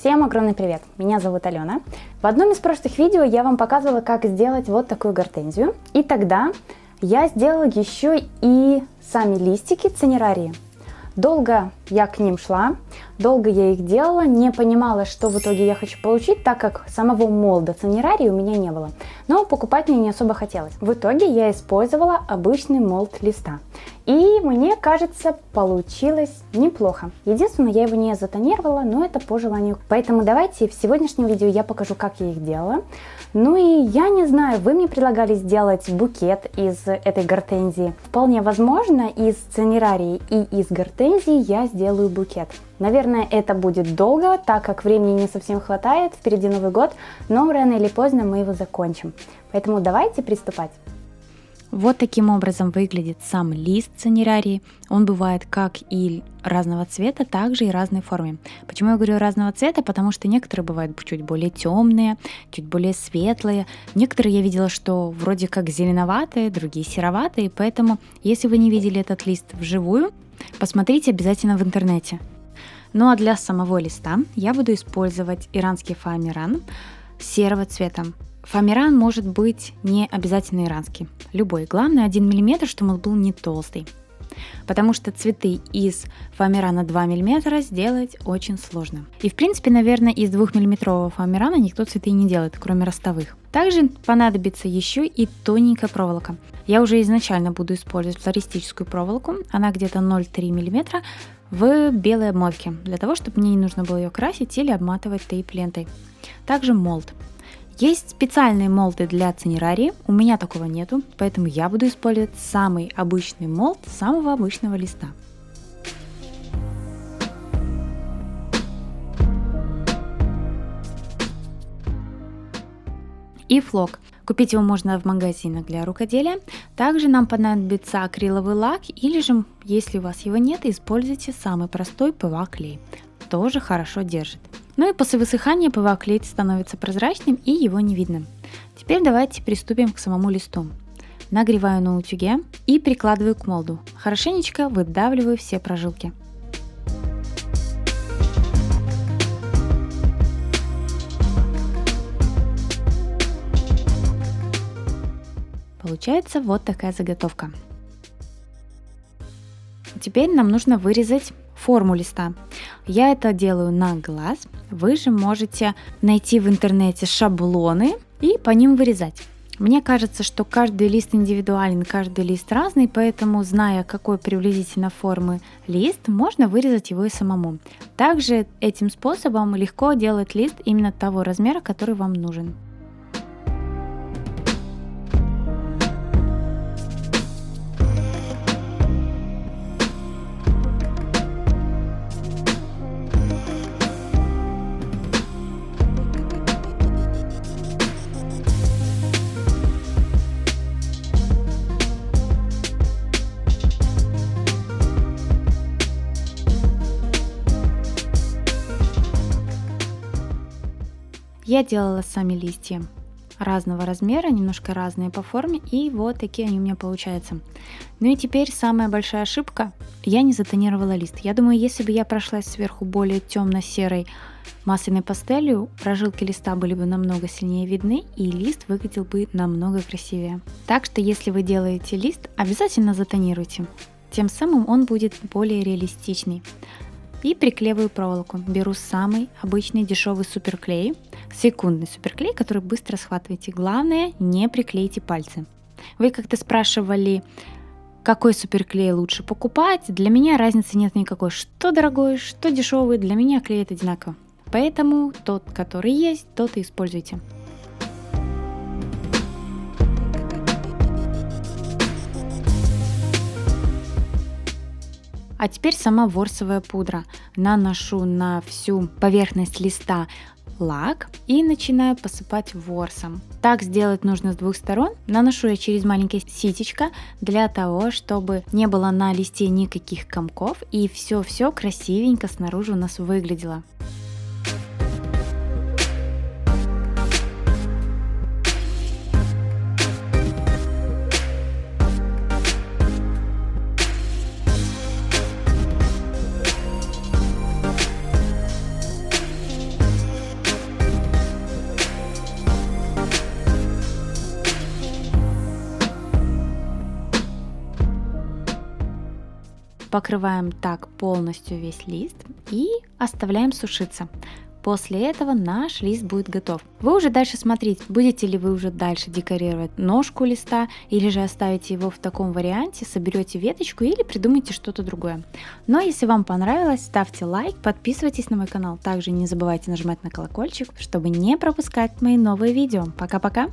Всем огромный привет! Меня зовут Алена. В одном из прошлых видео я вам показывала, как сделать вот такую гортензию. И тогда я сделала еще и сами листики цинерарии. Долго я к ним шла, долго я их делала, не понимала, что в итоге я хочу получить, так как самого молда цинерарии у меня не было. Но покупать мне не особо хотелось. В итоге я использовала обычный молд листа. И мне кажется, получилось неплохо. Единственное, я его не затонировала, но это по желанию. Поэтому давайте в сегодняшнем видео я покажу, как я их делала. Ну и я не знаю, вы мне предлагали сделать букет из этой гортензии. Вполне возможно, из цинерарии и из гортензии я сделаю букет. Наверное, это будет долго, так как времени не совсем хватает, впереди Новый год, но рано или поздно мы его закончим. Поэтому давайте приступать. Вот таким образом выглядит сам лист цинерарии. Он бывает как и разного цвета, так же и разной формы. Почему я говорю разного цвета? Потому что некоторые бывают чуть более темные, чуть более светлые. Некоторые я видела, что вроде как зеленоватые, другие сероватые. Поэтому, если вы не видели этот лист вживую, посмотрите обязательно в интернете. Ну а для самого листа я буду использовать иранский фоамиран серого цвета. Фоамиран может быть не обязательно иранский, любой. Главное 1 мм, чтобы он был не толстый. Потому что цветы из фоамирана 2 мм сделать очень сложно. И в принципе, наверное, из 2 мм фоамирана никто цветы не делает, кроме ростовых. Также понадобится еще и тоненькая проволока. Я уже изначально буду использовать флористическую проволоку, она где-то 0,3 мм в белой обмотке, для того, чтобы мне не нужно было ее красить или обматывать тейп-лентой. Также молд. Есть специальные молды для цинерарии, у меня такого нету, поэтому я буду использовать самый обычный молд самого обычного листа. И флок. Купить его можно в магазинах для рукоделия. Также нам понадобится акриловый лак, или же, если у вас его нет, используйте самый простой ПВА-клей. Тоже хорошо держит. Ну и после высыхания ПВА-клей становится прозрачным и его не видно. Теперь давайте приступим к самому листу. Нагреваю на утюге и прикладываю к молду. Хорошенечко выдавливаю все прожилки. Получается вот такая заготовка. Теперь нам нужно вырезать форму листа. Я это делаю на глаз. Вы же можете найти в интернете шаблоны и по ним вырезать. Мне кажется, что каждый лист индивидуален, каждый лист разный, поэтому, зная, какой приблизительно формы лист, можно вырезать его и самому. Также этим способом легко делать лист именно того размера, который вам нужен. Я делала сами листья разного размера, немножко разные по форме, и вот такие они у меня получаются. Ну и теперь самая большая ошибка: я не затонировала лист. Я думаю, если бы я прошлась сверху более темно-серой масляной пастелью, прожилки листа были бы намного сильнее видны, и лист выглядел бы намного красивее. Так что, если вы делаете лист, обязательно затонируйте. Тем самым он будет более реалистичный. И приклеиваю проволоку. Беру самый обычный дешевый суперклей, секундный суперклей, который быстро схватываете. Главное, не приклейте пальцы. Вы как-то спрашивали, какой суперклей лучше покупать. Для меня разницы нет никакой. Что дорогой, что дешевый, для меня клеит одинаково. Поэтому тот, который есть, тот и используйте. А теперь сама ворсовая пудра. Наношу на всю поверхность листа лак и начинаю посыпать ворсом. Так сделать нужно с двух сторон. Наношу я через маленькое ситечко для того, чтобы не было на листе никаких комков и все красивенько снаружи у нас выглядело. Покрываем так полностью весь лист и оставляем сушиться. После этого наш лист будет готов. Вы уже дальше смотрите, будете ли вы уже дальше декорировать ножку листа, или же оставите его в таком варианте, соберете веточку или придумайте что-то другое. Но если вам понравилось, ставьте лайк, подписывайтесь на мой канал. Также не забывайте нажимать на колокольчик, чтобы не пропускать мои новые видео. Пока-пока!